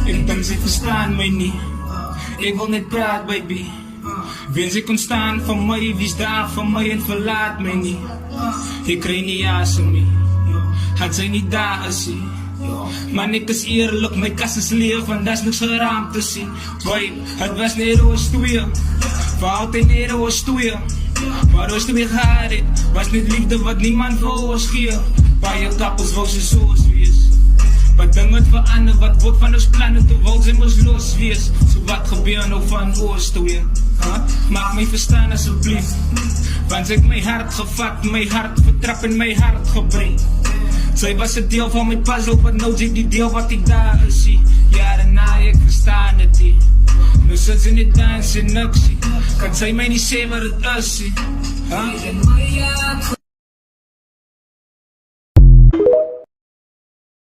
Ek dink sy verstaan my nie. Ek wil net praat, baby. Wens sy kon staan vir my, wie's daar vir my en verlaat my nie. Ek kry nie asem nie, had sy nie daar is nie. Man, ek is eerlik, my kas is leeg, want daar's niks geraam te sien. Babe, het was net ons twee, vir altyd net ons twee. Waar ons twee gehad het, was net liefde wat niemand vir ons gee. Baie kappels wou sy soos wees, wat ding het verander, wat word van ons planne, toe wou sy moes los wees. So wat gebeur nou van ons twee? Maak my verstaan asseblief, want sy het my hart gevat, my hart vertrap en my hart gebreek. Sy was 'n deel van my puzzle, wat nou sy die deel wat ek daar is sien. Ja, daarna ek verstaan het nie. Nou sit sy net dans en niks sien. Kan sy my nie sê wat het is sien?